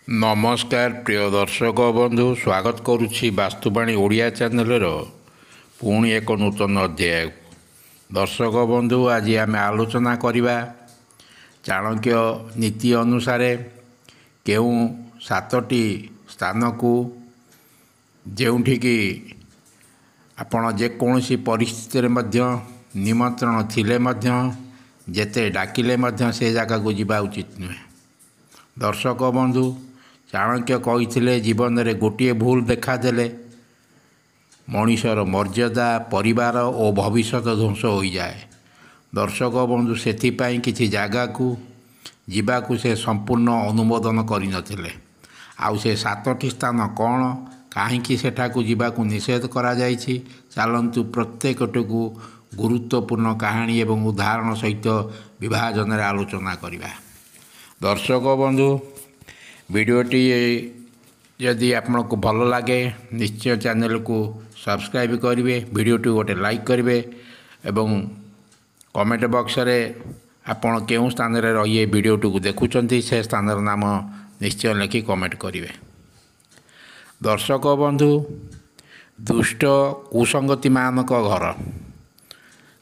नमस्कार प्रिय दर्शक बंधु स्वागत करुच्ची वास्तुवाणी ओडिया चैनल पुणी एक नूतन अध्याय। दर्शक बंधु आज आम आलोचना करवा चाणक्य नीति अनुसार केउं सातटी स्थान को जोठिकी आपण जेकोसी परिस्थिति निमंत्रण थिले जेते डाकिले से जगह को जीवा उचित नुहे। दर्शक बंधु चाणक्य कही जीवन में गोटे भूल देखादेले मनीषर मर्यादा परिवार और भविष्य ध्वंस हो जाए। दर्शक बंधु से किसी जगह को जीवाकू से संपूर्ण अनुमोदन करनथिले। आउ से सातटी स्थान कौन कहीं सेठाकू जीवाकू निषेध करा जायछि। चलतु प्रत्येकटी को गुरुत्वपूर्ण कहानी एवं उदाहरण सहित विभाजन आलोचना करवा। दर्शक बंधु वीडियोटी यदि आपको भल लगे निश्चय चैनल को सब्सक्राइब करेंगे, वीडियोटी गोटे लाइक करेंगे एवं कमेंट बॉक्स रे आपण केउं स्थान रे रही वीडियोटी को देखुचंती से स्थान नाम निश्चय लिखि कमेंट करेंगे। दर्शक बंधु दुष्ट कुसंगति मानक घर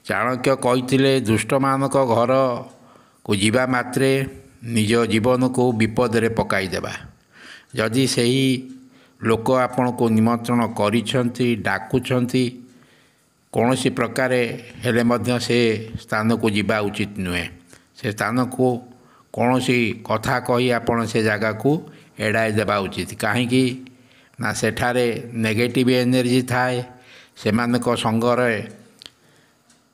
चाणक्य कही दुष्ट मानक घर को जीवा मात्रे निज जीवन को विपद रे पकाई देबा। जदि सही लोक आपण को निमंत्रण करिसंती डाकुचंती कौनसी प्रकार हेले मध्य से स्थान को जीवा उचित नुहे। से स्थान को कौनसी कथा कही आपण से जगह को एड़ाई देबा उचित। कहीं ना सेठारे नेगेटिव एनर्जी थाए सेमानक संगरे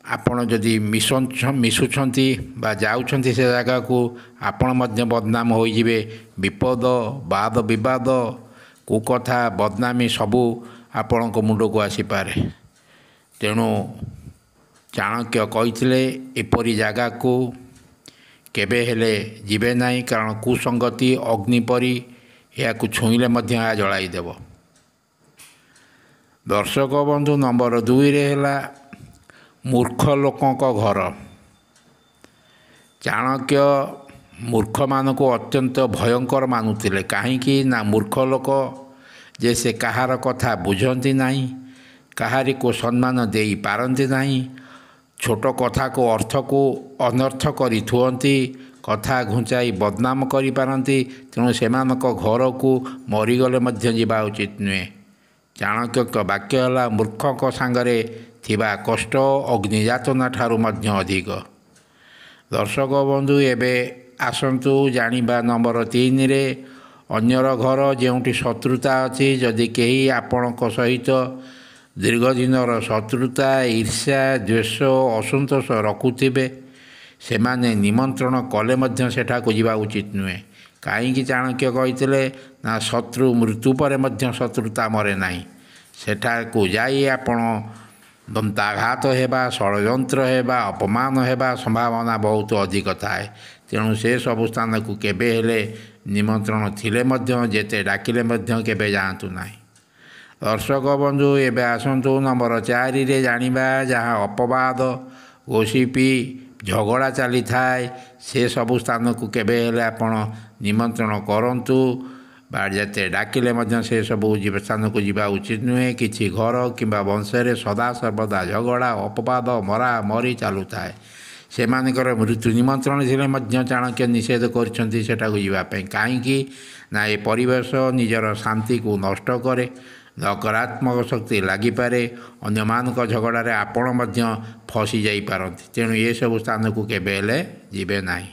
आपण जदि मिशुंट बा जाउछंती से जगह को आपण मध्य बदनाम हो जिवे। विपद वाद विवाद कुकथा बदनामी सबू आपण को मुंड को आसीपारे। तेणु चाणक्य कही एपरी जगह को केबे हेले जीवे नहीं, कारण कुसंगति अग्निपरी या छुईले मध्य जलाई देव। दर्शक बंधु नंबर 2 रे हैला मूर्ख लोकों को घर। चाणक्य मूर्ख मान को अत्यंत भयंकर मानुतिले। कहीं ना मूर्ख लोक जे से कहार कथा बुझंती नहीं, कहारी को सम्मान दे पारती नहीं, छोट कथा को अर्थ को अनर्थ करी थुअंती, कथा घुंचाई बदनाम करी पारती। तेणु सेमानक घर को मरीगले मध्य जीवा उचित नुहे। चाणक्य वाक्य है मूर्ख सांगरे थिबा कष्ट अग्निजातना ठारू मध्य अधिक। दर्शक बंधु एबे आसंतु जानिबा नंबर 3 रे अन्यर घर जेउठी शत्रुता अच्छी। जदि केही आपणक सहित दीर्घ दिनर शत्रुता ईर्ष्या द्वेष असंतोष रखुथिबे सेमाने निमंत्रण कले मध्य सेठा को जीवा उचित नुहे। कहीं चाणक्य कही ना शत्रु मृत्यु पर मध्य शत्रुता मरे नहीं। सेठा को जाई आपण दंताघात होगा, षड्यंत्र होगा, अपमान होगा संभावना बहुत अधिक थाए। तेणु से सबु स्थान को केबे हेले निमंत्रण थिले मध्य जेते डाकिले मध्य केबे जातु नहीं। दर्शक बंधु एबे आसंतु नंबर 4 रे जानिबा जहाँ अपवाद गोसिपी झगड़ा चली थाए से सबु स्थान को केबे हेले आपण निमंत्रण करंतु बा जेते डाकिले मध्य से सबू स्थान को जीवा उचित नुहे। किछि घर किंबा वंशरे सदा सर्वदा झगड़ा अपवाद मरा मरी चलू थाए। सेमानकर मृत्यु निमंत्रण थिले मध्य चाणक्य निषेध करछंती सेटा को जीवा पे। कहीं ना ये परिवेश निजर शांति को नष्ट करे, नकारात्मक शक्ति लागिपारे, अन्य मानक झगड़ारे आपण मध्य फसी जाई पारंती। तेणु ये सब स्थान को केबे हेले जीवे नाही।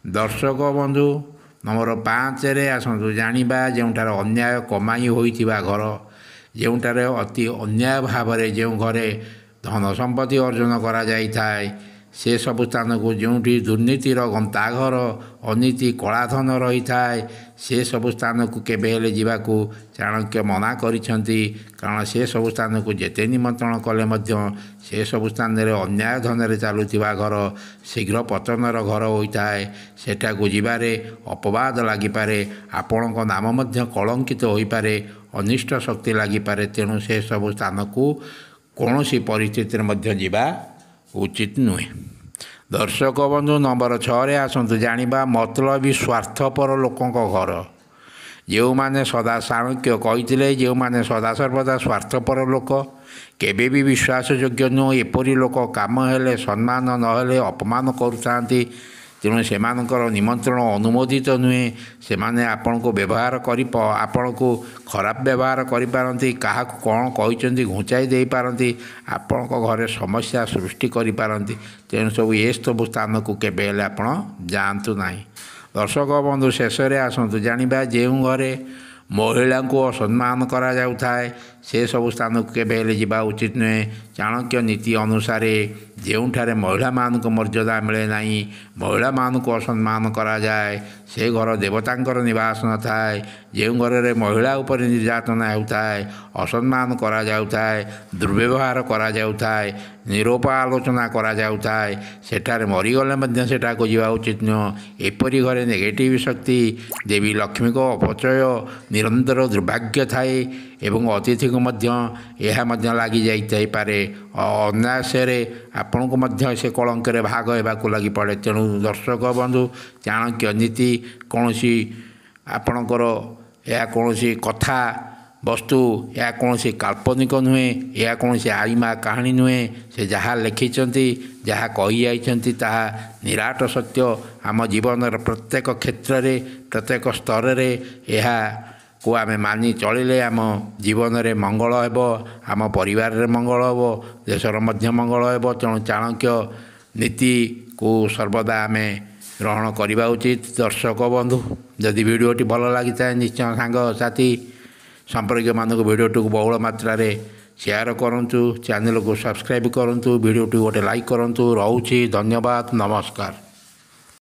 दर्शक बंधु नंबर 5 रे आसतु जानिबा जोठार अन्याय कमाई होइथिबा घर, जोठार अति अन्याय भाव जो घरे धन संपत्ति अर्जन करा जाई थाए से सबु स्थान को जोठी दुर्नीतिर गंताघर अनीति कलाधन रही थाए से सबु स्थान को केबे हेले जीवाकू चाणक्य मना करिसंती। कारण से सबु स्थान को जेते निमंत्रण कले मध्य से सबु स्थान रे अन्याय धन रे चालुथिबा घर शीघ्र पतनर घर होइथाए। सेठा को जीवारे अपवाद लागिपारे, आपणक नाम मध्य कलंकित होइपारे, अनिष्ट शक्ति लागिपारे। तेणु से सबु स्थान को कौनसी परिस्थिति मध्य जीवा उचित नुहे। दर्शक बंधु नंबर 6 रे आसतु जानिबा मतलबी स्वार्थपर लोकों घर। ଯେଉଁମାନେ ସଦା ଚାଣକ୍ୟ କହିଥିଲେ ଯେଉଁମାନେ ସଦାସର୍ବଦା ସ୍ୱାର୍ଥପର ଲୋକ କେବେ ବି ବିଶ୍ୱାସଯୋଗ୍ୟ ନୁହଁ। ଏପରି ଲୋକ କାମ ହେଲେ ସମ୍ମାନ ନହେଲେ ଅପମାନ କରୁଥାନ୍ତି। ତେଣୁ ସେମାନଙ୍କର ନିମନ୍ତ୍ରଣ ଅନୁମୋଦିତ ନୁହେଁ। ସେମାନେ ଆପଣଙ୍କୁ ଆପଣଙ୍କୁ ଖରାପ ବ୍ୟବହାର କରିପାରନ୍ତି, କାହାକୁ କ'ଣ କହିଛନ୍ତି ଘୁଞ୍ଚାଇ ଦେଇପାରନ୍ତି, ଆପଣଙ୍କ ଘରେ ସମସ୍ୟା ସୃଷ୍ଟି କରିପାରନ୍ତି। ତେଣୁ ଏସବୁ ସ୍ଥାନକୁ କେବେ ହେଲେ ଆପଣ ଯାଆନ୍ତୁ ନାହିଁ। ଦର୍ଶକ ବନ୍ଧୁ, ଶେଷରେ ଆସନ୍ତୁ ଜାଣିବା ଯେଉଁ ଘରେ ମହିଳାଙ୍କୁ ଅସମ୍ମାନ କରାଯାଉଥାଏ ସେସବୁ ସ୍ଥାନକୁ କେବେ ହେଲେ ଯିବା ଉଚିତ ନୁହେଁ। ଚାଣକ୍ୟ ନୀତି ଅନୁସାରେ ଯେଉଁଠାରେ ମହିଳାମାନଙ୍କୁ ମର୍ଯ୍ୟାଦା ମିଳେ ନାହିଁ, ମହିଳାମାନଙ୍କୁ ଅସମ୍ମାନ କରାଯାଏ, ସେ ଘର ଦେବତାଙ୍କର ନିବାସ ନଥାଏ। ଯେଉଁ ଘରରେ ମହିଳା ଉପରେ ନିର୍ଯାତନା ହେଉଥାଏ, ଅସମ୍ମାନ କରାଯାଉଥାଏ, ଦୁର୍ବ୍ୟବହାର କରାଯାଉଥାଏ, ନିରୋପ ଆଲୋଚନା କରାଯାଉଥାଏ, ସେଠାରେ ମରିଗଲେ ମଧ୍ୟ ସେଠାକୁ ଯିବା ଉଚିତ ନୁହଁ। ଏପରି ଘରେ ନେଗେଟିଭ୍ ଶକ୍ତି, ଦେବୀ ଲକ୍ଷ୍ମୀଙ୍କ ଅପଚୟ, ନିରନ୍ତର ଦୁର୍ଭାଗ୍ୟ ଥାଏ ଏବଂ ଅତିଥିକୁ ମଧ୍ୟ ଏହା ମଧ୍ୟ ଲାଗିଯାଇଥାଇପାରେ। ଅନାୟାସରେ ଆପଣଙ୍କୁ ମଧ୍ୟ ସେ କଳଙ୍କରେ ଭାଗ ହେବାକୁ ଲାଗିପଡ଼େ। ତେଣୁ ଦର୍ଶକ ବନ୍ଧୁ, ଚାଣକ୍ୟ ନୀତି ଏହା କୌଣସି କଥା ବସ୍ତୁ, ଏହା କୌଣସି କାଳ୍ପନିକ ନୁହେଁ, ଏହା କୌଣସି ଆଇମା କାହାଣୀ ନୁହେଁ। ସେ ଯାହା ଲେଖିଛନ୍ତି, ଯାହା କହିଯାଇଛନ୍ତି ତାହା ନିରାଟ ସତ୍ୟ। ଆମ ଜୀବନର ପ୍ରତ୍ୟେକ କ୍ଷେତ୍ରରେ, ପ୍ରତ୍ୟେକ ସ୍ତରରେ ଏହାକୁ ଆମେ ମାନି ଚଳିଲେ ଆମ ଜୀବନରେ ମଙ୍ଗଳ ହେବ, ଆମ ପରିବାରରେ ମଙ୍ଗଳ ହେବ, ଦେଶର ମଧ୍ୟ ମଙ୍ଗଳ ହେବ। ତେଣୁ ଚାଣକ୍ୟ ନୀତିକୁ ସର୍ବଦା ଆମେ ଗ୍ରହଣ କରିବା ଉଚିତ। ଦର୍ଶକ ବନ୍ଧୁ, ଯଦି ଭିଡ଼ିଓଟି ଭଲ ଲାଗିଥାଏ ନିଶ୍ଚୟ ସାଙ୍ଗସାଥି ସମ୍ପର୍କୀୟମାନଙ୍କୁ ଭିଡ଼ିଓଟିକୁ ବହୁଳ ମାତ୍ରାରେ ସେୟାର କରନ୍ତୁ, ଚ୍ୟାନେଲକୁ ସବସ୍କ୍ରାଇବ୍ କରନ୍ତୁ, ଭିଡ଼ିଓଟି ଗୋଟେ ଲାଇକ୍ କରନ୍ତୁ। ରହୁଛି, ଧନ୍ୟବାଦ, ନମସ୍କାର।